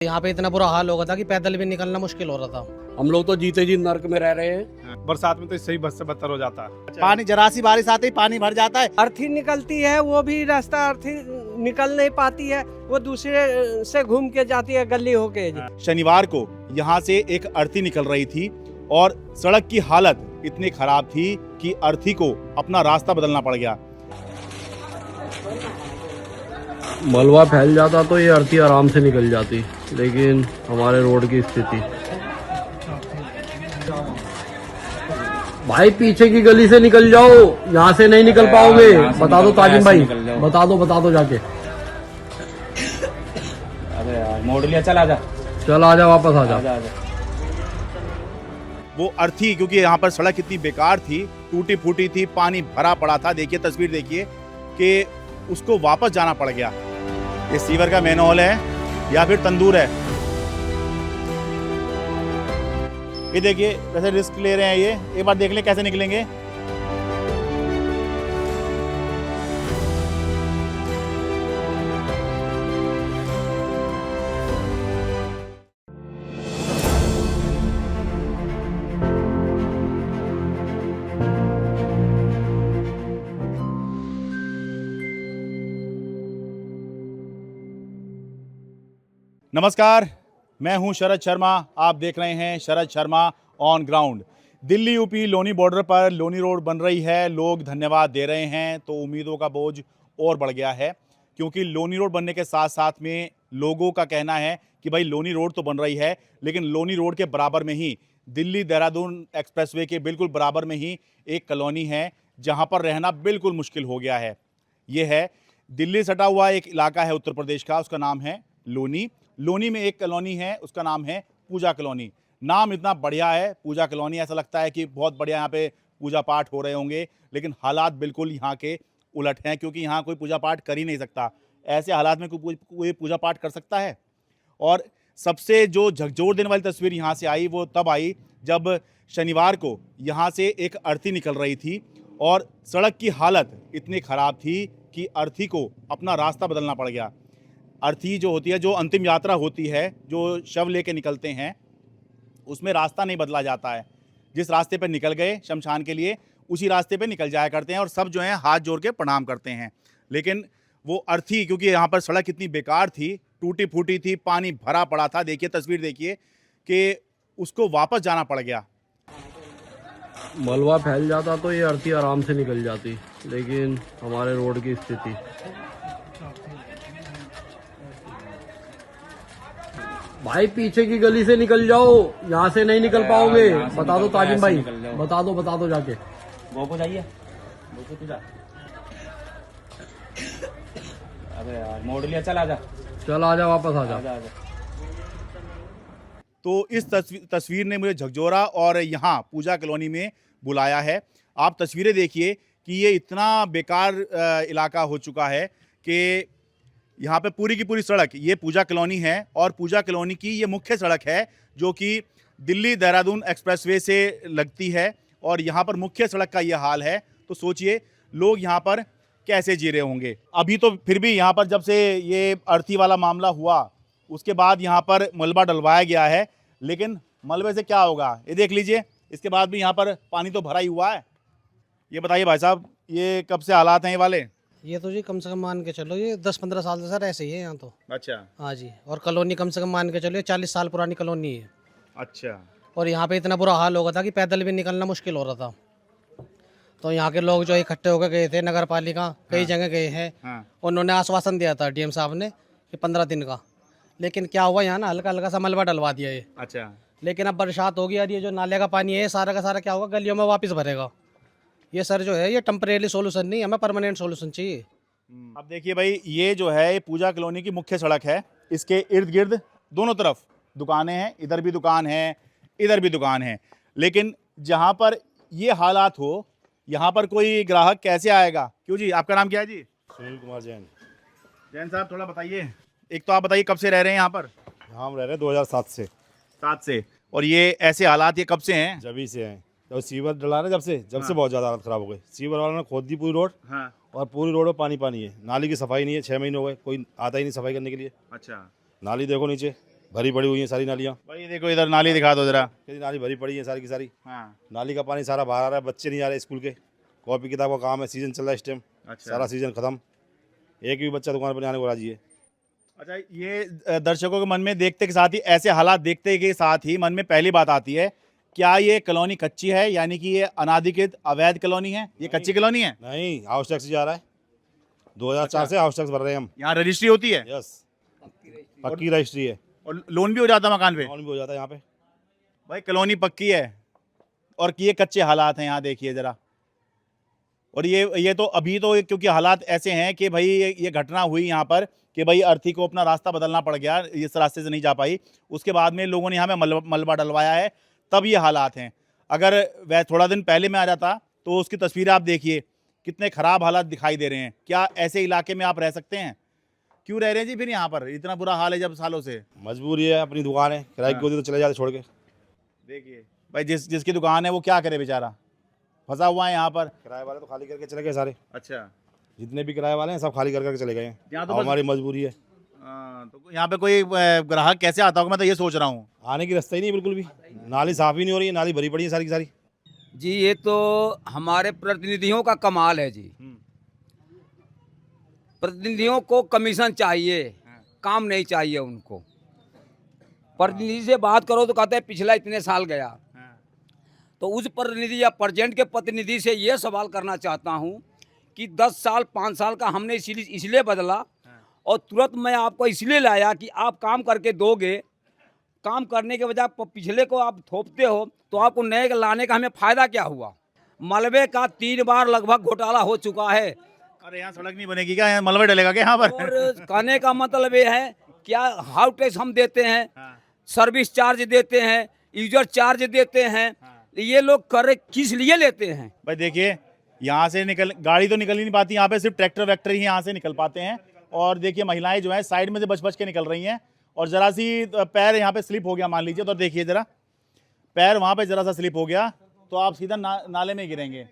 यहाँ पे इतना बुरा हाल हो गया था कि पैदल भी निकलना मुश्किल हो रहा था। हम लोग तो जीते जी नर्क में रह रहे हैं। बरसात में तो इससे ही बद से बदतर हो जाता है। पानी जरा सी बारिश आते ही पानी भर जाता है। अर्थी निकलती है, वो भी रास्ता अर्थी निकल नहीं पाती है, वो दूसरे से घूम के जाती है गली होके। शनिवार को यहाँ से एक अर्थी निकल रही थी और सड़क की हालत इतनी खराब थी कि अर्थी को अपना रास्ता बदलना पड़ गया। मलबा फैल जाता तो ये अर्थी आराम से निकल जाती, लेकिन हमारे रोड की स्थिति। भाई पीछे की गली से निकल जाओ, यहाँ से नहीं निकल पाओगे। बता दो ताजिम भाई, बता दो जाके। अबे यार मोड़ लिया, चल आजा वापस आ जा। वो अर्थी क्योंकि यहाँ पर सड़क इतनी बेकार थी, टूटी फूटी थी, पानी भरा पड़ा था। देखिए तस्वीर देखिए कि उसको वापस जाना पड़ गया। ये सीवर का मैनहोल है या फिर तंदूर है, ये देखिए कैसे रिस्क ले रहे हैं। ये एक बार देख लें कैसे निकलेंगे। नमस्कार, मैं हूं शरद शर्मा। आप देख रहे हैं Sharad Sharma on ground. Delhi UP Loni border पर लोनी रोड बन रही है। लोग धन्यवाद दे रहे हैं तो उम्मीदों का बोझ और बढ़ गया है, क्योंकि लोनी रोड बनने के साथ साथ में लोगों का कहना है कि भाई लोनी रोड तो बन रही है, लेकिन लोनी रोड के बराबर में ही दिल्ली देहरादून एक्सप्रेसवे के बिल्कुल बराबर में ही एक कॉलोनी है जहाँ पर रहना बिल्कुल मुश्किल हो गया है। ये है दिल्ली सटा हुआ एक इलाका है उत्तर प्रदेश का, उसका नाम है लोनी। लोनी में एक कॉलोनी है, उसका नाम है पूजा कॉलोनी। नाम इतना बढ़िया है पूजा कॉलोनी, ऐसा लगता है कि बहुत बढ़िया यहाँ पे पूजा पाठ हो रहे होंगे, लेकिन हालात बिल्कुल यहाँ के उलट हैं, क्योंकि यहाँ कोई पूजा पाठ कर ही नहीं सकता। ऐसे हालात में कोई पूजा पाठ कर सकता है? और सबसे जो झकझोर देने वाली तस्वीर यहाँ से आई वो तब आई जब शनिवार को यहाँ से एक अर्थी निकल रही थी और सड़क की हालत इतनी ख़राब थी कि अर्थी को अपना रास्ता बदलना पड़ गया। अर्थी जो होती है, जो अंतिम यात्रा होती है, जो शव लेके निकलते हैं, उसमें रास्ता नहीं बदला जाता है। जिस रास्ते पर निकल गए शमशान के लिए, उसी रास्ते पे निकल जाया करते हैं और सब जो हैं हाथ जोड़ के प्रणाम करते हैं। लेकिन वो अर्थी क्योंकि यहाँ पर सड़क इतनी बेकार थी, टूटी फूटी थी, पानी भरा पड़ा था। देखिए तस्वीर देखिए कि उसको वापस जाना पड़ गया। मलबा फैल जाता तो ये अर्थी आराम से निकल जाती, लेकिन हमारे रोड की स्थिति। भाई पीछे की गली से निकल जाओ, यहाँ से नहीं निकल पाओगे। बता दो ताजिम भाई, बता दो जाके। गोपो जाइए, गोपो तू जा। अबे यार मोड़ लिया, चल आजा वापस आ जा। तो इस तस्वीर ने मुझे झकझोरा और यहाँ पूजा कॉलोनी में बुलाया है। आप तस्वीरें देखिए कि ये इतना बेकार इलाका हो चुका है कि यहाँ पे पूरी की पूरी सड़क, ये पूजा कॉलोनी है और पूजा कॉलोनी की ये मुख्य सड़क है जो कि दिल्ली देहरादून एक्सप्रेसवे से लगती है और यहाँ पर मुख्य सड़क का ये हाल है। तो सोचिए लोग यहाँ पर कैसे जी रहे होंगे। अभी तो फिर भी यहाँ पर जब से ये अर्थी वाला मामला हुआ उसके बाद यहाँ पर मलबा डलवाया गया है, लेकिन मलबे से क्या होगा ये देख लीजिए। इसके बाद भी यहाँ पर पानी तो भरा ही हुआ है। ये बताइए भाई साहब, ये कब से हालात हैं ये वाले? ये तो जी कम से कम मान के चलो ये 10-15 साल से सर ऐसे ही है यहाँ तो। अच्छा। हाँ जी, और कॉलोनी कम से कम मान के चलो ये 40 साल पुरानी कॉलोनी है। अच्छा। और और यहाँ पे इतना बुरा हाल हो गया था कि पैदल भी निकलना मुश्किल हो रहा था। तो यहाँ के लोग जो इकट्ठे होकर गए थे, नगर पालिका कई जगह गए हैं। हाँ। उन्होंने आश्वासन दिया था डीएम साहब ने कि 15 दिन का, लेकिन क्या हुआ यहाँ ना हल्का हल्का सा मलबा डलवा दिया ये। अच्छा। लेकिन अब बरसात होगी और ये जो नाले का पानी है सारा का सारा क्या होगा, गलियों में वापस भरेगा। ये सर जो है ये टेम्परेरी सोल्यूशन नहीं, हमें परमानेंट सोल्यूशन चाहिए। अब देखिए भाई, ये जो है ये पूजा कॉलोनी की मुख्य सड़क है। इसके इर्द गिर्द दोनों तरफ दुकानें हैं, इधर भी दुकान है, इधर भी दुकान है। लेकिन जहाँ पर ये हालात हो, यहाँ पर कोई ग्राहक कैसे आएगा? क्यों जी, आपका नाम क्या है जी? सुनील कुमार जैन। जैन साहब थोड़ा बताइए, एक तो आप बताइए कब से रह रहे हैं यहाँ पर? यहाँ हम रह रहे हैं 2007 से। 7 से। और ये ऐसे हालात ये कब से हैं? जब से हैं, जब सीवर डला ना, जब से बहुत ज़्यादा हालत ख़राब हो गई। सीवर वालों ने खोद दी पूरी रोड। हाँ। और पूरी रोड में पानी है। नाली की सफाई नहीं है, 6 महीने हो गए, कोई आता ही नहीं सफाई करने के लिए। अच्छा। नाली देखो नीचे, भरी पड़ी हुई हैं सारी नालियाँ। भाई देखो इधर नाली दिखा दो जरा। नाली भरी पड़ी है सारी की सारी। हाँ नाली का पानी सारा बाहर आ रहा है, बच्चे नहीं आ रहे स्कूल के, कॉपी किताब का काम है, सीजन चल रहा है इस टाइम। अच्छा। सारा सीजन खत्म, एक भी बच्चा दुकान पर नहीं आने को राजी है। अच्छा, ये दर्शकों के मन में देखते के साथ ही, ऐसे हालात देखते के साथ ही मन में पहली बात आती है, क्या ये कॉलोनी कच्ची है, यानी कि ये अनाधिकृत अवैध कॉलोनी है? ये कच्ची कॉलोनी है? नहीं, हाउस टैक्स जा रहा है 2004 से हाउस टैक्स भर रहे हैं हम। यहाँ रजिस्ट्री होती है यस, पक्की रजिस्ट्री है और लोन भी हो जाता है मकान पे? लोन भी हो जाता है यहाँ पे। भाई कॉलोनी पक्की है और ये कच्चे हालात हैं, यहाँ देखिए जरा। और ये तो अभी तो क्योंकि हालात ऐसे हैं कि भाई ये घटना हुई यहाँ पर कि भाई अर्थी को अपना रास्ता बदलना पड़ गया, इस रास्ते से नहीं जा पाई, उसके बाद में लोगों ने यहाँ पे मलबा डलवाया है, तब ये हालात हैं। अगर वह थोड़ा दिन पहले में आ जाता तो उसकी तस्वीरें आप देखिए, कितने ख़राब हालात दिखाई दे रहे हैं। क्या ऐसे इलाके में आप रह सकते हैं? क्यों रह रहे हैं जी फिर यहाँ पर? इतना बुरा हाल है जब सालों से। मजबूरी है, अपनी दुकान है, किराए की होती तो चले जाते छोड़ के। देखिए भाई, जिसकी दुकान है वो क्या करे बेचारा, फंसा हुआ है यहाँ पर। किराए वाले तो खाली करके चले गए सारे, अच्छा, जितने भी किराए वाले हैं सब खाली करके चले गए हैं। यहाँ तो अब हमारी मजबूरी है। तो यहाँ पे कोई ग्राहक कैसे आता होगा, मैं तो ये सोच रहा हूँ। आने की रास्ता ही नहीं बिल्कुल भी, नाली साफ ही नहीं हो रही है, नाली भरी पड़ी है सारी की सारी। जी ये तो हमारे प्रतिनिधियों का कमाल है जी। प्रतिनिधियों को कमीशन चाहिए, काम नहीं चाहिए उनको। प्रतिनिधि से बात करो तो कहते हैं पिछला इतने साल गया। तो उस प्रतिनिधि या प्रेजेंट के प्रतिनिधि से ये सवाल करना चाहता हूँ कि 10 साल 5 साल का हमने इसलिए बदला और तुरंत मैं आपको इसलिए लाया कि आप काम करके दोगे। काम करने के बजाय पिछले को आप थोपते हो तो आपको नए लाने का हमें फ़ायदा क्या हुआ? मलबे का 3 बार लगभग घोटाला हो चुका है। अरे यहाँ सड़क नहीं बनेगी क्या? यहाँ मलबा डलेगा क्या यहाँ पर? और कहने का मतलब ये है, क्या हाउस टैक्स हम देते हैं, सर्विस चार्ज देते हैं, यूजर चार्ज देते हैं, ये लोग कर किस लिए लेते हैं? भाई देखिए, यहाँ से गाड़ी तो निकल ही नहीं पाती, यहाँ पे सिर्फ ट्रैक्टर वैक्टर ही यहाँ से निकल पाते हैं। और देखिए महिलाएं जो है साइड में से बच के निकल रही हैं, और जरा सी पैर यहाँ पे स्लिप हो गया मान लीजिए, तो देखिए जरा पैर वहाँ पे जरा सा स्लिप हो गया तो आप सीधा नाले में गिरेंगे।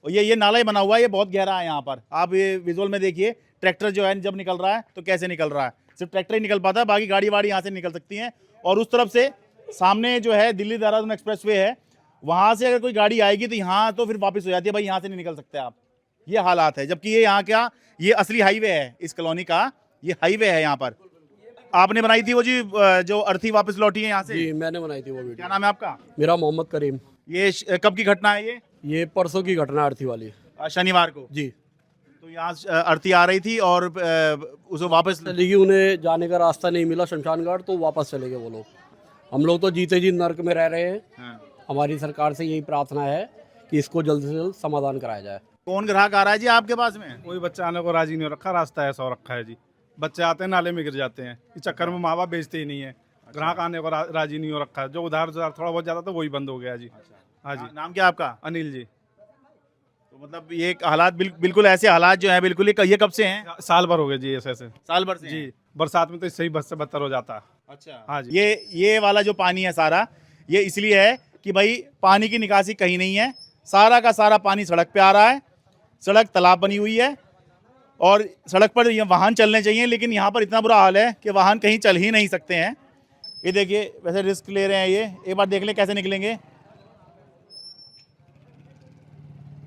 और ये नाला ही बना हुआ है, ये बहुत गहरा है यहाँ पर। आप ये विजुअल में देखिए, ट्रैक्टर जो है जब निकल रहा है तो कैसे निकल रहा है, सिर्फ ट्रैक्टर ही निकल पाता है, बाकी गाड़ी वाड़ी यहाँ से निकल सकती हैं। और उस तरफ से सामने जो है दिल्ली देहरादून एक्सप्रेस वे है, वहाँ से अगर कोई गाड़ी आएगी तो यहाँ तो फिर वापस हो जाती है, भाई यहाँ से नहीं निकल सकते आप। ये हालात है, जबकि ये यहाँ क्या, ये असली हाईवे है इस कॉलोनी का, ये हाईवे है यहाँ पर। आपने बनाई थी वो जी जो अर्थी वापस लौटी है यहाँ से? जी मैंने बनाई थी वो वीडियो। क्या नाम है आपका? मेरा मोहम्मद करीम। ये कब की घटना है ये परसों की घटना अर्थी वाली। शनिवार को जी। तो यहाँ अर्थी आ रही थी और उसे वापस चली गई, उन्हें जाने का रास्ता नहीं मिला शमशान घाट, तो वापस चले गए वो लोग। हम लोग तो जीते जी नर्क में रह रहे हैं। हमारी सरकार से यही प्रार्थना है कि इसको जल्द से जल्द समाधान कराया जाए। कौन ग्राहक आ रहा है जी आपके पास में? कोई बच्चा आने को राजी नहीं हो रखा, रास्ता ऐसा हो रखा है जी। बच्चे आते हैं नाले में गिर जाते हैं, इस चक्कर में माँ बाप बेचते ही नहीं है। ग्राहक आने को राजी नहीं हो रखा है, जो उधार थोड़ा बहुत जाता था वही बंद हो गया जी। हाँ जी। नाम क्या आपका? अनिल जी। तो मतलब ये हालात बिल्कुल ऐसे हालात जो है, बिल्कुल ये कब से हैं? साल भर हो गए जी ऐसे। साल भर से जी, बरसात में तो इससे ही बस से बदतर हो जाता है। अच्छा। हाँ जी। ये वाला जो पानी है सारा, ये इसलिए है कि भाई पानी की निकासी कहीं नहीं है, सारा का सारा पानी सड़क पे आ रहा है। सड़क तालाब बनी हुई है और सड़क पर ये वाहन चलने चाहिए, लेकिन यहाँ पर इतना बुरा हाल है कि वाहन कहीं चल ही नहीं सकते हैं। ये देखिए, वैसे रिस्क ले रहे हैं ये, एक बार देख लें कैसे निकलेंगे।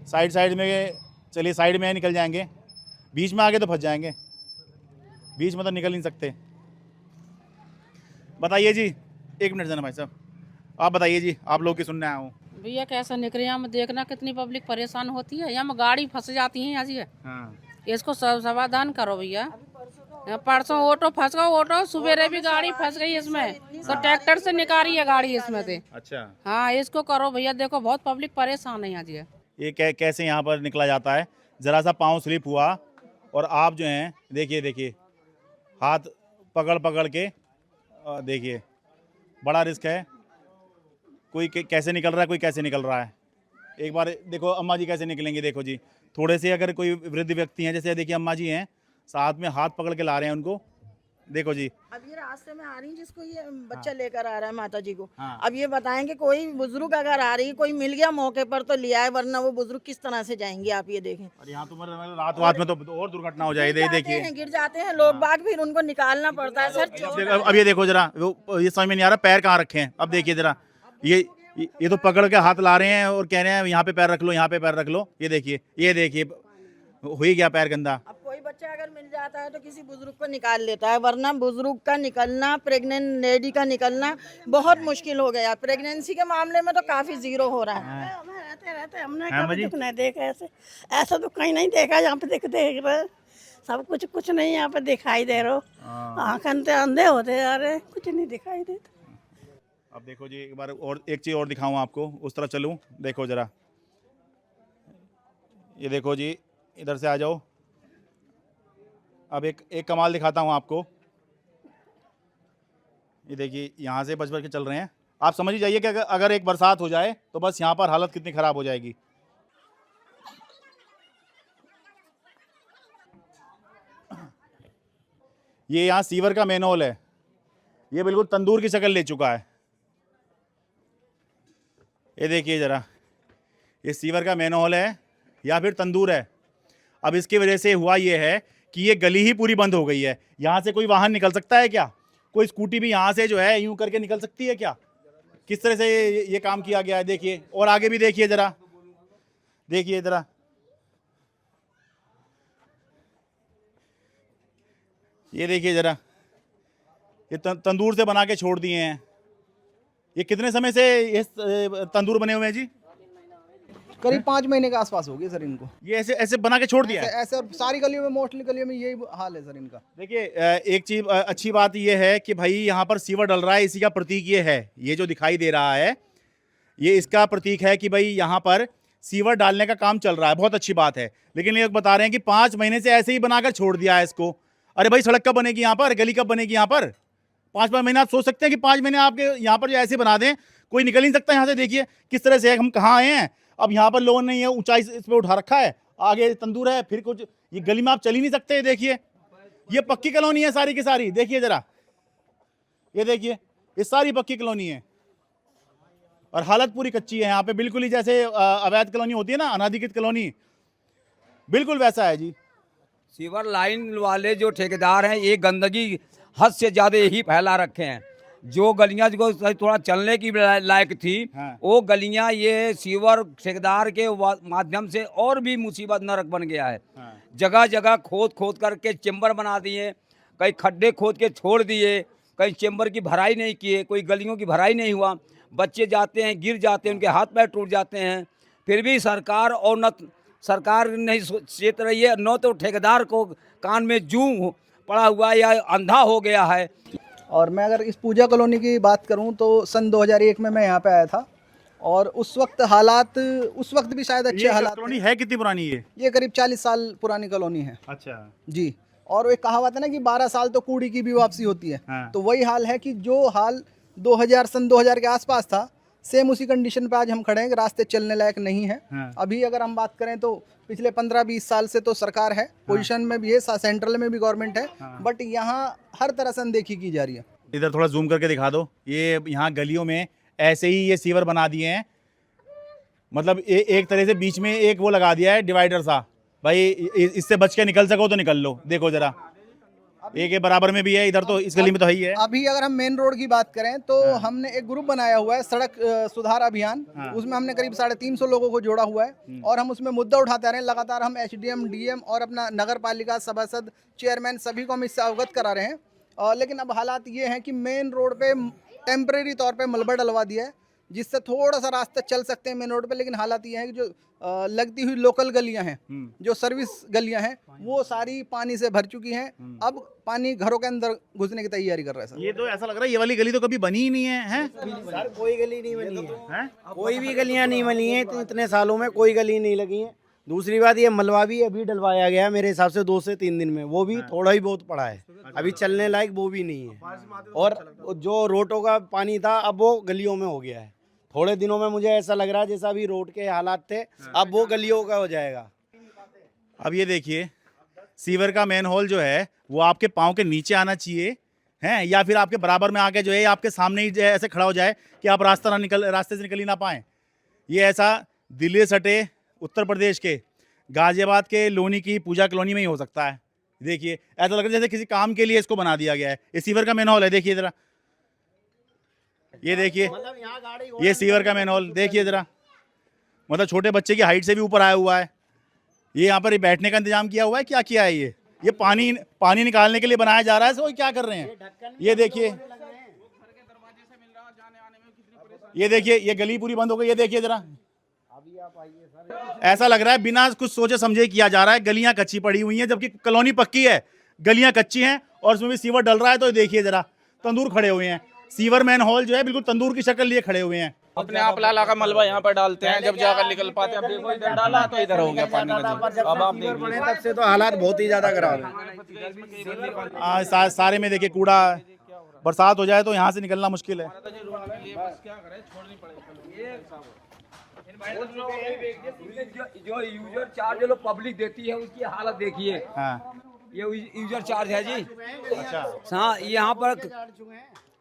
साइड में चलिए, साइड में निकल जाएंगे, बीच में आगे तो फंस जाएंगे, बीच में तो निकल नहीं सकते। बताइए जी, 1 मिनट देना भाई साहब, आप बताइए जी, आप लोग की सुनने आया हूँ। भैया कैसे निकले, यहाँ में देखना कितनी पब्लिक परेशान होती है, यहाँ में गाड़ी फंस जाती है यहाँ जी। इसको समाधान करो भैया। परसों ऑटो फंस गया, ऑटो सवेरे भी गाड़ी फंस गई इसमें, तो ट्रैक्टर से निकाली है गाड़ी इसमें से। अच्छा। हाँ इसको करो भैया, देखो बहुत पब्लिक परेशान है यहाँ जी। ये कैसे यहाँ पर निकला जाता है, ज़रा सा पाँव स्लिप हुआ और आप जो हैं देखिए हाथ पकड़ के देखिए, बड़ा रिस्क है। कोई कैसे निकल रहा है, कोई कैसे निकल रहा है। एक बार देखो अम्मा जी कैसे निकलेंगे, देखो जी, थोड़े से अगर कोई वृद्ध व्यक्ति हैं, जैसे देखिए अम्मा जी हैं, साथ में हाथ पकड़ के ला रहे हैं उनको, देखो जी। अब ये रास्ते में आ रही जिसको ये बच्चा लेकर आ रहा है माता जी को, हाँ। अब ये बताएं कि कोई बुजुर्ग अगर आ रही, कोई मिल गया मौके पर तो लिया है, वरना वो बुजुर्ग किस तरह से जाएंगे, आप ये देखें। और यहाँ तो मतलब रात में तो और दुर्घटना हो जाएगी। देखिए गिर जाते हैं लोग बाग, फिर उनको निकालना पड़ता है सर। अब ये देखो जरा, ये समझ में नहीं आ रहा पैर कहाँ रखे हैं। अब देखिए जरा, ये तो पकड़ के हाथ ला रहे हैं और कह रहे हैं यहाँ पे पैर रख लो, यहाँ पे पैर रख लो। ये देखिए हुई गया पैर गंदा। अब कोई बच्चा अगर मिल जाता है तो किसी बुजुर्ग को निकाल लेता है, वरना बुजुर्ग का निकलना, प्रेग्नेंट लेडी का निकलना बहुत मुश्किल हो गया। प्रेगनेंसी के मामले में तो काफी जीरो हो रहा है। रहते हमने कभी दुख नहीं देखा, ऐसा तो कहीं नहीं देखा। यहाँ पे देख रहे सब कुछ नहीं यहाँ पे दिखाई दे रहा। आंखें अंधे होते जा रहे, कुछ नहीं दिखाई देता। अब देखो जी, एक बार और एक चीज़ और दिखाऊं आपको, उस तरफ चलूं। देखो जरा, ये देखो जी, इधर से आ जाओ। अब एक कमाल दिखाता हूं आपको। ये देखिए, यहाँ से बच के चल रहे हैं। आप समझ ही जाइए कि अगर एक बरसात हो जाए तो बस यहाँ पर हालत कितनी ख़राब हो जाएगी। ये यहाँ सीवर का मैनहोल है, ये बिल्कुल तंदूर की शक्ल ले चुका है। ये देखिए ज़रा, ये सीवर का मैनहोल है या फिर तंदूर है। अब इसकी वजह से हुआ ये है कि ये गली ही पूरी बंद हो गई है। यहाँ से कोई वाहन निकल सकता है क्या? कोई स्कूटी भी यहाँ से जो है यूं करके निकल सकती है क्या? किस तरह से ये काम किया गया है देखिए। और आगे भी देखिए ज़रा, देखिए ज़रा, ये देखिए ज़रा, ये तंदूर से बना के छोड़ दिए हैं। ये कितने समय से ये तंदूर बने हुए हैं जी? करीब 5 महीने के आसपास हो गए सर इनको। ये ऐसे बना के छोड़ दिया है? ऐसे सारी गलियों में, मोस्टली गलियों में यही हाल है सर इनका। देखिए, एक चीज अच्छी बात ये है कि भाई यहाँ पर सीवर डल रहा है, इसी का प्रतीक ये है। ये जो दिखाई दे रहा है, ये इसका प्रतीक है कि भाई यहाँ पर सीवर डालने का काम चल रहा है। बहुत अच्छी बात है। लेकिन ये बता रहे हैं कि 5 महीने से ऐसे ही बनाकर छोड़ दिया है इसको। अरे भाई, सड़क कब बनेगी यहाँ पर? गली कब बनेगी यहाँ पर? 5 महीने आप सोच सकते हैं कि 5 महीने आपके यहाँ पर जो ऐसे बना दें, कोई निकल नहीं सकता यहाँ से। देखिए किस तरह से हम कहाँ आए हैं। अब यहाँ पर लोगों ने ये ऊंचाई इस पे उठा रखा है, आगे तंदूर है, फिर कुछ ये गली में आप चल ही नहीं सकते। देखिए, ये पक्की कॉलोनी है सारी की सारी। देखिए जरा, ये देखिए, ये सारी पक्की कॉलोनी है और हालत पूरी कच्ची है यहाँ पे। बिल्कुल ही जैसे अवैध कॉलोनी होती है ना, अनाधिकृत कॉलोनी, बिल्कुल वैसा है जी। सीवर लाइन वाले जो ठेकेदार हैं, ये गंदगी हद से ज़्यादा ही फैला रखे हैं। जो गलियां जो थोड़ा चलने की लायक थी, हाँ। वो गलियां ये सीवर ठेकेदार के माध्यम से और भी मुसीबत नरक बन गया है। हाँ। जगह जगह खोद करके चेम्बर बना दिए, कई खड्डे खोद के छोड़ दिए, कई चेम्बर की भराई नहीं किए, कोई गलियों की भराई नहीं हुआ। बच्चे जाते हैं, गिर जाते हैं, उनके हाथ पैर टूट जाते हैं। फिर भी सरकार और न सरकार नहीं चेत रही है, न तो ठेकेदार को कान में जूं पड़ा हुआ या अंधा हो गया है। और मैं अगर इस पूजा कॉलोनी की बात करूं तो सन 2001 में मैं यहाँ पे आया था और उस वक्त हालात, उस वक्त भी शायद अच्छे हालात। कॉलोनी है कितनी पुरानी? ये करीब 40 साल पुरानी कॉलोनी है। अच्छा जी। और एक कहावत है ना कि 12 साल तो कूड़ी की भी वापसी होती है। हाँ। तो वही हाल है कि जो हाल सन 2000 के आसपास था, सेम उसी कंडीशन पे आज हम खड़े हैं कि रास्ते चलने लायक नहीं है। हाँ। अभी अगर हम बात करें तो पिछले 15-20 साल से तो सरकार है, पोजीशन में भी है, सेंट्रल में भी गवर्नमेंट है, बट यहाँ हर तरह से अनदेखी की जा रही है। इधर थोड़ा जूम करके दिखा दो। ये यहाँ गलियों में ऐसे ही ये सीवर बना दिए हैं। मतलब एक तरह से बीच में एक वो लगा दिया है डिवाइडर सा, भाई इससे बच के निकल सको तो निकल लो। देखो जरा, एक बराबर में भी है, इधर तो इस गली में तो है ही है। अभी अगर हम मेन रोड की बात करें तो हमने एक ग्रुप बनाया हुआ है, सड़क सुधार अभियान। उसमें हमने करीब 350 लोगों को जोड़ा हुआ है और हम उसमें मुद्दा उठाते रहे हैं लगातार। हम एचडीएम, डीएम और अपना नगर पालिका सभासद, चेयरमैन सभी को हम इससे अवगत करा रहे हैं। लेकिन अब हालात ये हैं कि मेन रोड पे टेम्परेरी तौर पे मलबा डलवा दिया है, जिससे थोड़ा सा रास्ता चल सकते हैं मेन रोड पे। लेकिन हालात ये है कि जो लगती हुई लोकल गलियां हैं, जो सर्विस गलियां हैं, वो सारी पानी से भर चुकी हैं। अब पानी घरों के अंदर घुसने की तैयारी कर रहा है सर। ये तो ऐसा लग रहा है ये वाली गली तो कभी बनी ही नहीं है, हैं? सर कोई गली नहीं बनी है, कोई भी गलियां नहीं बनी है। इतने सालों में कोई गली नहीं लगी है। दूसरी बात, ये मलबा भी अभी डलवाया गया है मेरे हिसाब से 2 से 3 दिन में, वो भी थोड़ा ही बहुत पड़ा है, अभी चलने लायक वो भी नहीं है। और जो रोडों का पानी था अब वो गलियों में हो गया है। थोड़े दिनों में मुझे ऐसा लग रहा है जैसा अभी रोड के हालात थे, अब वो गलियों का हो जाएगा। अब ये देखिए, सीवर का मेन होल जो है वो आपके पाँव के नीचे आना चाहिए, हैं, या फिर आपके बराबर में आके जो है आपके सामने ही जो है ऐसे खड़ा हो जाए कि आप रास्ते से निकल ही ना पाएँ। ये ऐसा दिल्ली से सटे उत्तर प्रदेश के गाजियाबाद के लोनी की पूजा कॉलोनी में ही हो सकता है। देखिए ऐसा लग रहा है जैसे किसी काम के लिए इसको बना दिया गया है। ये सीवर का मेन हॉल है, देखिए जरा, ये देखिए ये सीवर का मेन हॉल देखिए जरा, मतलब छोटे बच्चे की हाइट से भी ऊपर आया हुआ है। ये यहाँ पर बैठने का इंतजाम किया हुआ है, क्या किया है ये पानी निकालने के लिए बनाया जा रहा है। सो क्या कर रहे हैं ये देखिए, ये गली पूरी बंद हो गई। ये देखिए जरा, ऐसा लग रहा है बिना कुछ सोचे समझे किया जा रहा है। गलियां कच्ची पड़ी हुई हैं जबकि कॉलोनी पक्की है, गलियां कच्ची हैं और उसमें भी सीवर डल रहा है। तो देखिए जरा, तंदूर खड़े हुए हैं, सीवर मैन हॉल जो है बिल्कुल तंदूर की शक्ल लिए खड़े हुए हैं। अपने आप लाला का मलबा यहाँ पर डालते हैं, जब जाकर निकल पाते हैं। अब देखो इधर डाला तो इधर हो गया पानी का। अब आप देखिए तब से तो हालात बहुत ही ज्यादा खराब है। सारे में देखिए कूड़ा, बरसात हो जाए तो यहाँ से निकलना मुश्किल है। जो यूजर चार्ज जो पब्लिक देती है उसकी हालत देखिए। ये यूजर चार्ज है जी। हाँ, यहाँ पर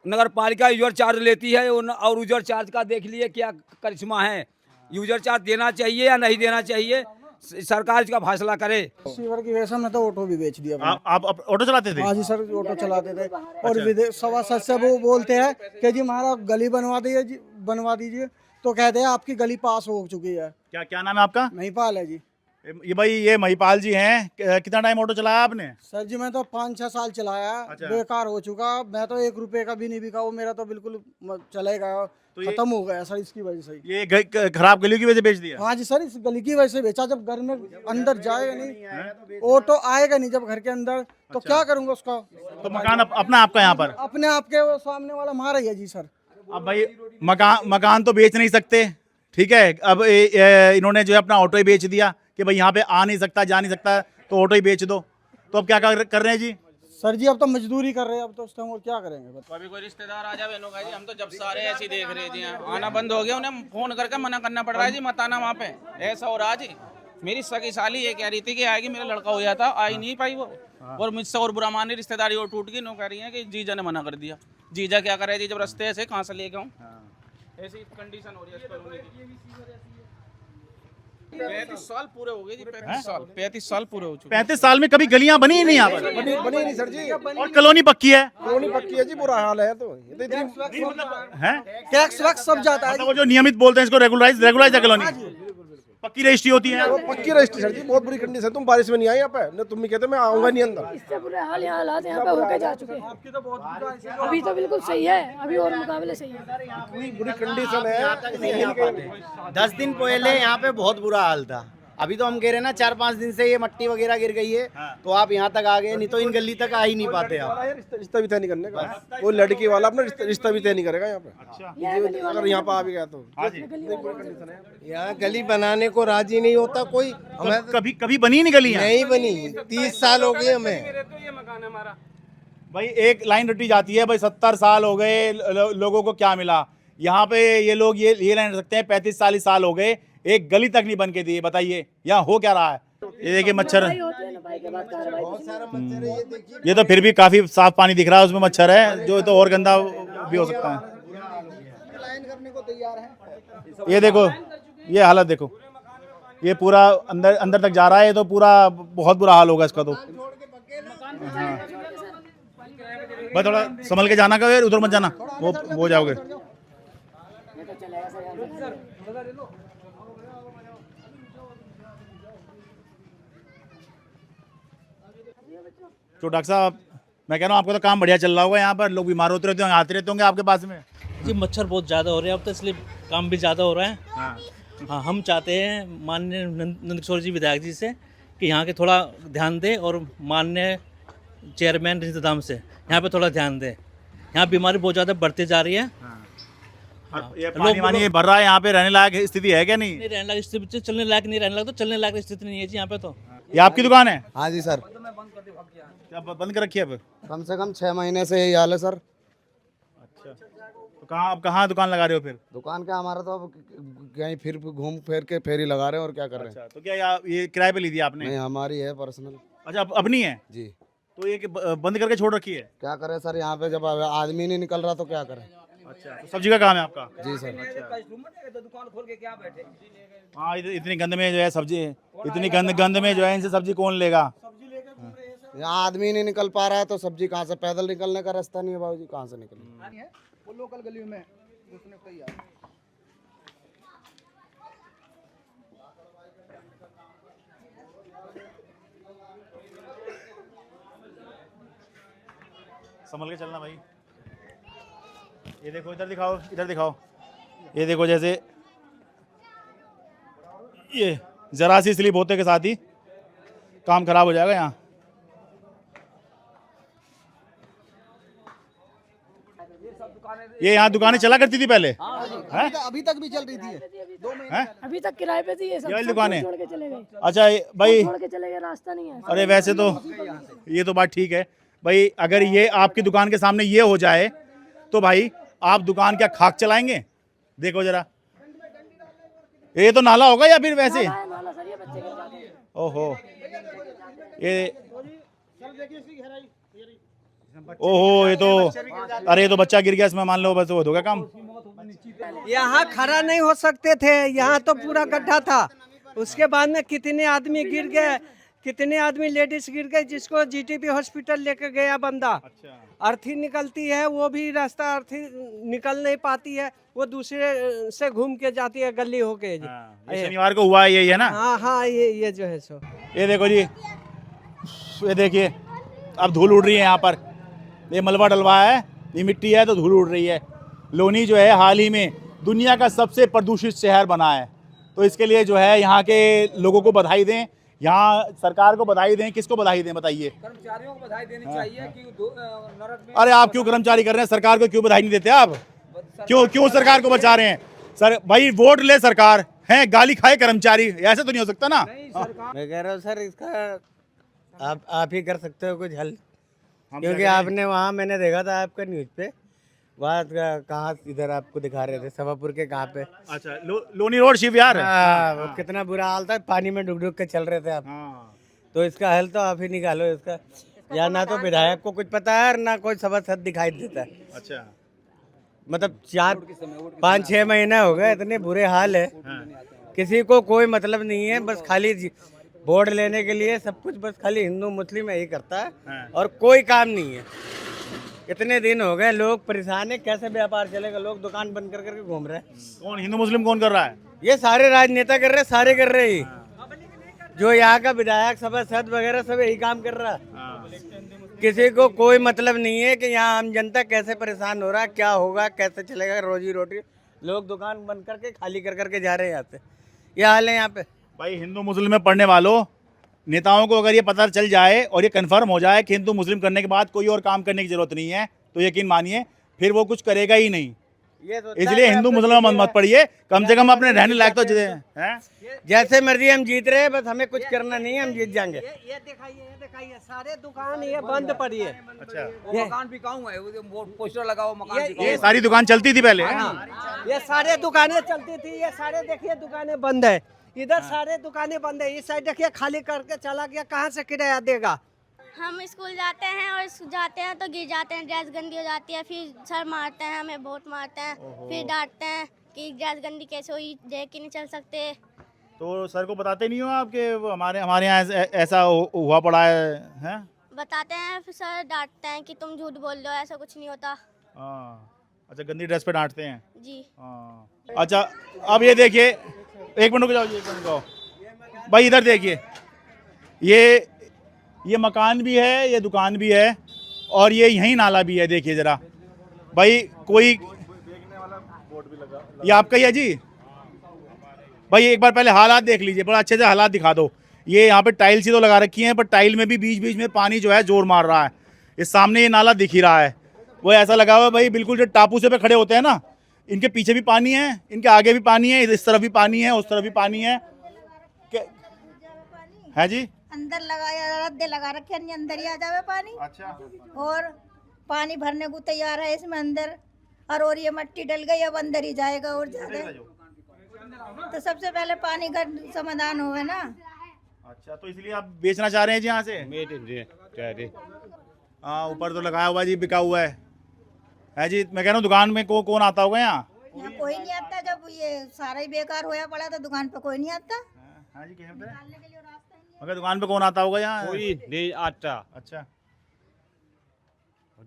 नगर पालिका यूजर चार्ज लेती है और यूजर चार्ज का देख लिए क्या करिश्मा है। यूजर चार्ज देना चाहिए या नहीं देना चाहिए, सरकार इसका फैसला करे। सीवर की वजह से मैं तो ऑटो भी बेच दिया। आप ऑटो चलाते थे? हाँ जी सर, ऑटो चलाते थे। और सवा सच से वो बोलते हैं कि जी हमारा गली बनवा दीजिए, तो कहते हैं आपकी गली पास हो चुकी है। क्या नाम है आपका? महिपाल है जी। ये भाई ये महिपाल जी हैं। कितना टाइम ऑटो चलाया आपने? सर जी मैं तो 5-6 साल चलाया। बेकार हो चुका, मैं तो 1 रुपए का भी नहीं बिका। वो मेरा तो बिल्कुल चलेगा, तो खत्म हो गया सर इसकी वजह से। ये खराब गली की वजह से बेच दिया? हाँ जी सर, इस गली की वजह से बेचा। जब घर में अंदर जाएगा नहीं, ऑटो आएगा नहीं जब घर के अंदर, तो क्या करूँगा उसका। तो मकान अपना आपका यहाँ पर? अपने आपके वो सामने वाला हमारा ही है जी सर। अब भाई मकान तो बेच नहीं सकते, ठीक है। अब इन्होंने जो है अपना ऑटो ही बेच दिया कि भाई यहाँ पे आ नहीं सकता, जा नहीं सकता, तो ऑटो ही बेच दो। तो अब क्या कर रहे हैं जी? सर जी अब तो मजदूरी कर रहे हैं, अब तो उस टाइम और क्या करेंगे। अभी कोई रिश्तेदार आ जाए बहनों का जी, हम तो जब सारे ऐसे देख रहे जी, आना बंद हो गया, उन्हें फोन करके मना करना पड़ रहा है जी, मत आना वहाँ पे। ऐसा हो रहा जी। मेरी सगी साली ये कह रही थी कि आएगी, मेरा लड़का हो जाता, आई नहीं पाई वो। और मुझसे और बुरा मानी, रिश्तेदारी और टूट गई। नो कह रही है कि जीजा ने मना कर दिया। जीजा क्या करे जी, जब रास्ते ऐसे कहाँ से लेके आऊँ। ऐसी कंडीशन हो रही है। 35 साल पूरे हो गए जी। 35 साल पूरे हो चुके। 35 साल में कभी गलियां बनी ही नहीं यहाँ पर? बनी नहीं सर जी। और कॉलोनी पक्की है? कॉलोनी पक्की है जी, बुरा हाल है। तो टैक्स वैक्स सब जाता है। वो जो नियमित बोलते हैं इसको रेगुलराइज है कॉलोनी, पक्की रजिस्ट्री होती है। वो पक्की रजिस्ट्री सर जी, बहुत बुरी कंडीशन है। तुम बारिश में नहीं आए यहाँ पे, न तुम भी कहते मैं आऊंगा नहीं अंदर। इससे बुरे हाल हालात यहाँ पे होके जा चुके हैं। अभी तो बिल्कुल सही है, अभी और मुकाबले सही है। इतनी बुरी कंडीशन है। 10 दिन पहले यहाँ पे बहुत बुरा हाल था। अभी तो हम कह रहे हैं ना 4-5 दिन से ये मट्टी वगैरह गिर गई है। तो आप यहाँ तक आ गए, नहीं तो इन गली तक आ ही नहीं पाते आप। रिश्ता भी तय नहीं करने का, वो लड़की वाला अपना रिश्ता भी तय नहीं करेगा यहाँ पे। अगर यहाँ पे आ भी गया तो यहाँ गली बनाने को राजी नहीं होता कोई। हमें कभी बनी नहीं गली? नहीं बनी, 30 साल हो गए हमें। भाई एक लाइन रटी जाती है, भाई 70 साल हो गए, लोगों को क्या मिला? यहाँ पे ये लोग ये लाइन रख सकते हैं, 35 40 साल हो गए, एक गली तक नहीं बन के दी। बताइए यहाँ हो क्या रहा है? ये देखिए मच्छर, ये तो फिर भी काफी साफ पानी दिख रहा है, उसमें मच्छर है जो तो और गंदा भी हो सकता है। ये देखो, ये हालत देखो, ये पूरा अंदर तक जा रहा है। ये तो पूरा बहुत बुरा हाल होगा इसका तो। भाई थोड़ा संभल के जाना, का उधर मत जाना, वो जाओगे। तो डॉक्टर साहब मैं कह रहा हूँ आपका तो काम बढ़िया चल रहा होगा, यहाँ पर लोग बीमार होते रहते होंगे, आते रहते होंगे आपके पास में? जी मच्छर बहुत ज़्यादा हो रहे हैं अब तो, इसलिए काम भी ज़्यादा हो रहा है। हाँ, हम चाहते हैं माननीय नंदकिशोर जी विधायक जी से कि यहाँ के थोड़ा ध्यान दें, और माननीय चेयरमैन इंतजाम से यहाँ पे थोड़ा ध्यान दें। यहाँ बीमारी बहुत ज़्यादा बढ़ती जा रही है। ये पानी भर रहा है, यहाँ पे रहने लायक स्थिति है क्या? नहीं रहने लायक स्थिति, चलने लायक नहीं, रहने लायक तो चलने लायक स्थिति नहीं है जी यहाँ पे तो। ये आपकी दुकान है? हाँ जी सर। क्या बंद कर रखी है? कम से कम 6 महीने से यही हाल है सर। अच्छा, तो कहाँ दुकान लगा रहे हो फिर? दुकान क्या, हमारा तो अब कहीं फिर घूम फिर के फेरी लगा रहे हैं, और क्या कर रहे हैं। तो क्या ये किराए पे ली थी आपने? नहीं, हमारी है पर्सनल। अच्छा, अपनी है जी। तो ये बंद करके छोड़ रखी है। क्या करें सर, यहाँ पे जब आदमी नहीं निकल रहा तो क्या करें। अच्छा, तो सब्जी का काम है आपका? जी सर। दुकान खोल के क्या बैठे। हाँ, इतनी गंद में जो है सब्जी, इतनी गंद में जो है इनसे सब्जी कौन लेगा। यहाँ आदमी नहीं निकल पा रहा है तो सब्जी कहाँ से, पैदल निकलने का रास्ता नहीं है बाबूजी, कहाँ से निकले। वो लोकल गलियों में घुसने को तैयार है। संभल के चलना भाई। ये देखो, इधर दिखाओ, इधर दिखाओ। ये देखो, जैसे ये जरा सी स्लिप होते के साथ ही काम खराब हो जाएगा यहाँ। ये यहाँ दुकानें चला करती थी पहले? अभी तक भी चल रही थी 2 महीने अभी तक किराए पे थी ये सब दुकानें। छोड़ के चले गए। अच्छा भाई, छोड़ के चले गए, रास्ता नहीं है। अरे वैसे तो ये तो बात ठीक है भाई, अगर ये आपकी दुकान के सामने ये हो जाए तो भाई आप दुकान क्या खाक चलाएंगे? देखो जरा, ये तो नाला होगा या फिर वैसे? नाला सर, ये बच्चे गिर जाते हैं। ओहो, ओहो, ये तो, अरे ये तो बच्चा गिर गया इसमें, मान लो बस वो हो गया काम। यहाँ खड़ा नहीं हो सकते थे, यहाँ तो पूरा गड्ढा था। उसके बाद में कितने आदमी गिर गए, कितने आदमी लेडीज गिर गए, जिसको जीटीबी हॉस्पिटल लेके गया बंदा। अर्थी निकलती है, वो भी रास्ता अर्थी निकल नहीं पाती है, वो दूसरे से घूम के जाती है गली होके। ये शनिवार को हुआ यही है ना? हाँ हाँ, ये जो है सो। ये देखो जी, ये देखिए अब धूल उड़ रही है यहाँ पर। ये मलबा डलवा है, ये मिट्टी है तो धूल उड़ रही है। लोनी जो है हाल ही में दुनिया का सबसे प्रदूषित शहर बना है, तो इसके लिए जो है यहाँ के लोगों को बधाई दें, यहाँ सरकार को बधाई दें। किसको बधाई दें बताइए? कर्मचारियों को बधाई देनी चाहिए कि नरक में। अरे आप क्यों कर्मचारी कर रहे हैं, सरकार को क्यों बधाई नहीं देते आप? क्यों सरकार को बचा रहे हैं? सर भाई, वोट ले सरकार है, गाली खाए कर्मचारी, ऐसे तो नहीं हो सकता ना। मैं कह रहा हूँ सर, इसका आप ही कर सकते हो कुछ हल, क्योंकि आपने वहाँ, मैंने देखा था आपका न्यूज़ पे, वहाँ कहाँ इधर आपको दिखा रहे थे, सभापुर के कहाँ पे। अच्छा, लोनी रोड शिव यार। वो कितना बुरा हाल था, पानी में डूब के चल रहे थे आप। तो इसका हल तो आप ही निकालो इसका, या ना तो विधायक को कुछ पता है और ना कोई सभासद दिखाई देता है। अच्छा, मतलब 4-5-6 महीने हो गए, इतने बुरे हाल है, किसी को कोई मतलब नहीं है, बस खाली वोट लेने के लिए सब कुछ, बस खाली हिंदू मुस्लिम यही करता है और कोई काम नहीं है। इतने दिन हो गए, लोग परेशान है, कैसे व्यापार चलेगा, लोग दुकान बंद कर करके घूम रहे हैं। कौन हिंदू मुस्लिम कौन कर रहा है? ये सारे राजनेता कर रहे हैं, सारे कर रहे हैं, जो यहाँ का विधायक सभासद वगैरह सब यही काम कर रहा है। किसी को कोई मतलब नहीं है कि यहाँ आम जनता कैसे परेशान हो रहा है, क्या होगा, कैसे चलेगा रोजी रोटी। लोग दुकान बंद करके खाली कर करके जा रहे हैं यहाँ से, ये हाल है यहाँ पे। भाई, हिंदू मुस्लिम में पढ़ने वालों नेताओं को अगर ये पता चल जाए और ये कंफर्म हो जाए कि हिंदू मुस्लिम करने के बाद कोई और काम करने की जरूरत नहीं है, तो यकीन मानिए फिर वो कुछ करेगा ही नहीं। इसलिए हिंदू मुसलमान मत पढ़िए, कम से कम अपने रहने लायक तो जैसे मर्जी हम जीत रहे हैं, बस हमें कुछ करना नहीं है, हम जीत जाएंगे। ये दिखाइए सारे दुकान ये बंद पड़ी है। अच्छा, वो मकान बिकाऊ है, वो पोस्टर लगाओ मकान बिकाऊ। ये सारी दुकान चलती थी पहले। ये सारे दुकानें चलती थी, ये सारे देखिए दुकानें बंद है, इधर सारे दुकानें बंद है, इस साइड देखिए खाली करके चला गया, कहाँ से किराया देगा। हम स्कूल जाते हैं और जाते हैं तो गिर जाते हैं, ड्रेस गंदी हो जाती है, फिर सर मारते हैं, हमें बहुत मारते हैं, फिर डांटते हैं कि ड्रेस गंदी कैसे हुई, देख के नहीं चल सकते। तो सर को बताते नहीं हो आप कि हमारे यहाँ ऐसा हुआ पड़ा है? बताते हैं, फिर सर डांटते हैं कि तुम झूठ बोल रहे हो, ऐसा कुछ नहीं होता। अच्छा, गंदी ड्रेस पे डांटते हैं जी। अच्छा, अब ये देखिए, एक मिनट रुक जाओ, एक मिनट जाओ भाई, इधर देखिए, ये मकान भी है, ये दुकान भी है और ये यहीं नाला भी है। देखिए जरा भाई, कोई ये आपका ही है जी? भाई एक बार पहले हालात देख लीजिए, बड़ा अच्छे से हालात दिखा दो। ये यहाँ पे टाइल्स ही तो लगा रखी हैं, पर टाइल में भी बीच बीच में पानी जो है जोर मार रहा है। इस सामने ये नाला दिख ही रहा है, वो ऐसा लगा हुआ है भाई, बिल्कुल जो टापू से पे खड़े होते हैं ना, इनके पीछे भी पानी है, इनके आगे भी पानी है, इस तरफ भी पानी है, उस तरफ भी पानी है। है जी, अंदर लगाया रद्दे लगा रखे, अंदर ही आ जावे पानी। अच्छा, और पानी भरने को तैयार है इसमें अंदर, और ये मिट्टी डल गई, अब अंदर ही जाएगा और ज्यादा। तो सबसे पहले पानी का समाधान होगा ना। अच्छा, तो इसलिए आप बेचना चाह रहे हैं जी यहाँ से? हाँ ऊपर तो लगाया हुआ जी, बिका हुआ है जी। मैं कह रहा हूँ दुकान में कौन आता होगा यहाँ? यहाँ कोई नहीं आता, जब ये सारा ही बेकार होया पड़ा तो दुकान पे कोई नहीं आता। हाँ जी, कहीं पे मगर दुकान पे कौन आता होगा यहाँ? कोई नहीं आता। अच्छा,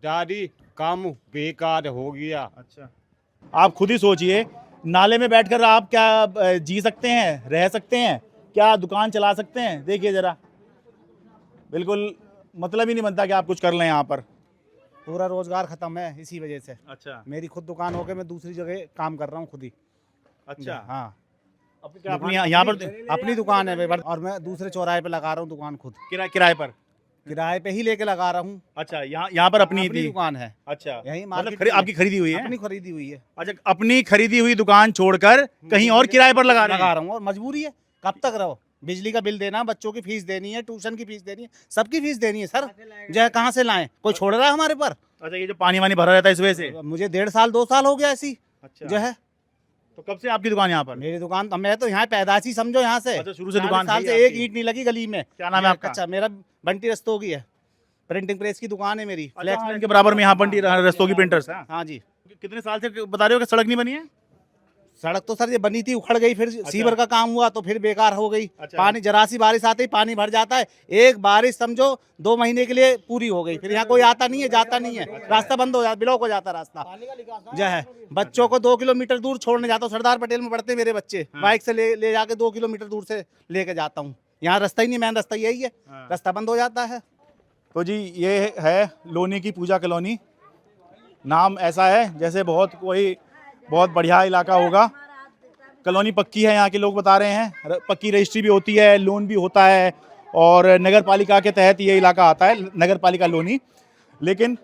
दादी काम बेकार हो गया। अच्छा, आप खुद ही सोचिए, नाले में बैठकर आप क्या जी सकते हैं, रह सकते हैं क्या, दुकान चला सकते हैं? देखिए जरा, बिल्कुल मतलब ही नहीं बनता कि आप कुछ कर लें यहाँ पर। पूरा रोजगार खत्म है इसी वजह से। अच्छा, मेरी खुद दुकान हो गई, मैं दूसरी जगह काम कर रहा हूँ खुद ही। अच्छा, हाँ, अपनी यहाँ पर अपनी दुकान है और मैं दूसरे चौराहे पे लगा रहा हूँ दुकान खुद। किराए पर? किराए पे ही लेके लगा रहा हूँ। अच्छा, यहाँ पर अपनी दुकान है। अच्छा, यही मतलब आपकी खरीदी हुई है? अपनी खरीदी हुई है। अच्छा, अपनी खरीदी हुई दुकान छोड़कर कहीं और किराए पर लगा रहा हूँ, और मजबूरी है, कब तक रहो। बिजली का बिल देना, बच्चों की फीस देनी है, ट्यूशन की फीस देनी है, सबकी फीस देनी है सर। जो है कहाँ से लाएं, कोई छोड़ रहा है हमारे पर? अच्छा, ये जो पानी वानी भरा रहता है इस वजह से? मुझे 1.5 साल 2 साल हो गया ऐसी। अच्छा, जो है तो कब से आपकी दुकान यहाँ पर? मेरी दुकान, मैं तो यहाँ पैदाशी समझो यहाँ से। अच्छा, शुरू से दुकान साल से एक ईंट नहीं लगी गली में। क्या नाम है आपका? अच्छा, मेरा बंटी रस्तोगी है, प्रिंटिंग प्रेस की दुकान है मेरी। फ्लेक्स के बराबर में यहाँ बंटी रस्तोगी प्रिंटर्स। हाँ जी। कितने साल से बता रहे हो कि सड़क नहीं बनी है? सड़क तो सर ये बनी थी, उखड़ गई, फिर सीवर का काम हुआ तो फिर बेकार हो गई। अच्छा। पानी जरा सी बारिश आती, पानी भर जाता है। एक बारिश समझो 2 महीने के लिए पूरी हो गई, फिर यहाँ कोई आता नहीं है, जाता नहीं है, रास्ता बंद हो जाता, ब्लॉक हो जाता रास्ता। जो है बच्चों को 2 किलोमीटर दूर छोड़ने जाता हूँ, सरदार पटेल में पढ़ते मेरे बच्चे, बाइक से ले जाके 2 किलोमीटर दूर से लेके जाता हूँ। यहाँ रास्ता ही नहीं, मेन रास्ता यही है, रास्ता बंद हो जाता है। तो जी ये है लोनी की पूजा कॉलोनी। नाम ऐसा है जैसे बहुत बढ़िया इलाका होगा। कॉलोनी पक्की है, यहाँ के लोग बता रहे हैं, पक्की रजिस्ट्री भी होती है, लोन भी होता है, और नगर पालिका के तहत ये इलाका आता है, नगर पालिका लोनी। लेकिन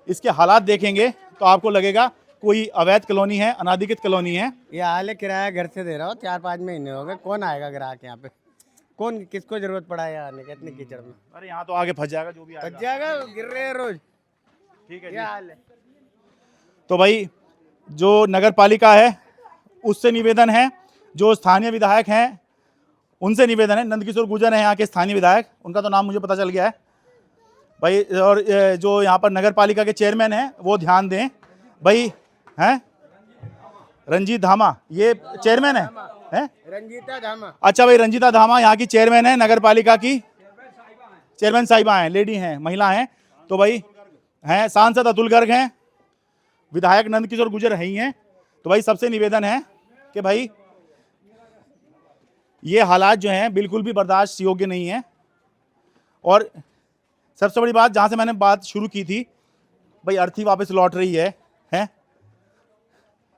इसके हालात देखेंगे तो आपको लगेगा कोई अवैध कॉलोनी है, अनाधिकृत कॉलोनी है। ये हाल है, किराया घर से दे रहा हूँ, 4-5 महीने हो गए। कौन आएगा ग्राहक यहाँ पे? कौन, किसको जरूरत पड़ा है आने का इतने कीचड़ में? अरे यहाँ तो आगे फंस जाएगा जो भी फंस जाएगा, गिर रहे हैं रोज। ठीक है, क्या हाल है? तो भाई जो नगर पालिका है उससे निवेदन है, जो स्थानीय विधायक हैं उनसे निवेदन है। नंदकिशोर गुर्जर हैं यहाँ के स्थानीय विधायक, उनका तो नाम मुझे पता चल गया है भाई। और जो यहाँ पर नगर पालिका के चेयरमैन हैं वो ध्यान दें भाई। हैं रंजीत धामा, ये चेयरमैन है? रंजीता धामा। अच्छा भाई, रंजीता धामा यहाँ की चेयरमैन है, नगर पालिका की चेयरमैन साहिबा हैं, लेडी हैं, महिला हैं। तो भाई हैं सांसद अतुल गर्ग हैं, विधायक नंदकिशोर गुर्जर ही हैं। तो भाई सबसे निवेदन है कि भाई ये हालात जो हैं बिल्कुल भी बर्दाश्त योग्य नहीं है। और सबसे बड़ी बात, जहाँ से मैंने बात शुरू की थी भाई, अर्थी वापस लौट रही है, हैं?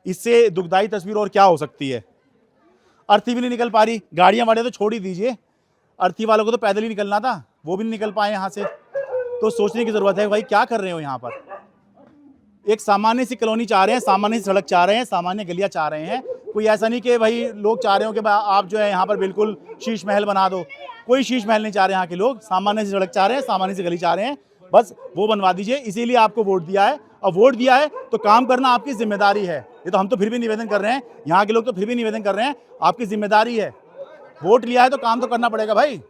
इससे दुखदाई तस्वीर और क्या हो सकती है? अर्थी भी नहीं निकल पा रही, गाड़ियाँ वाड़ियाँ तो छोड़ ही दीजिए, अर्थी वालों को तो पैदल ही निकलना था, वो भी नहीं निकल पाए यहाँ से। तो सोचने की ज़रूरत है भाई, क्या कर रहे हो यहाँ पर? एक सामान्य सी कॉलोनी चाह रहे हैं, सामान्य सी सड़क चाह रहे हैं, सामान्य गलियाँ चाह रहे हैं। कोई ऐसा नहीं कि भाई लोग चाह रहे हो कि आप जो है यहाँ पर बिल्कुल शीश महल बना दो। कोई शीश महल नहीं चाह रहे यहाँ के लोग, सामान्य सी सड़क चाह रहे हैं, सामान्य सी गली चाह रहे हैं, बस वो बनवा दीजिए। इसीलिए आपको वोट दिया है, और वोट दिया है तो काम करना आपकी जिम्मेदारी है। ये तो हम तो फिर भी निवेदन कर रहे हैं, यहाँ के लोग तो फिर भी निवेदन कर रहे हैं, आपकी जिम्मेदारी है। वोट लिया है तो काम तो करना पड़ेगा भाई।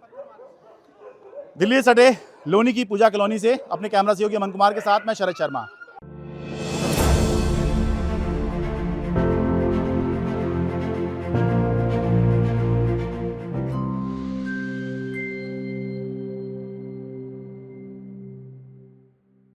दिल्ली से सटे लोनी की पूजा कॉलोनी से अपने कैमरा सहयोगी अमन कुमार के साथ मैं शरद शर्मा।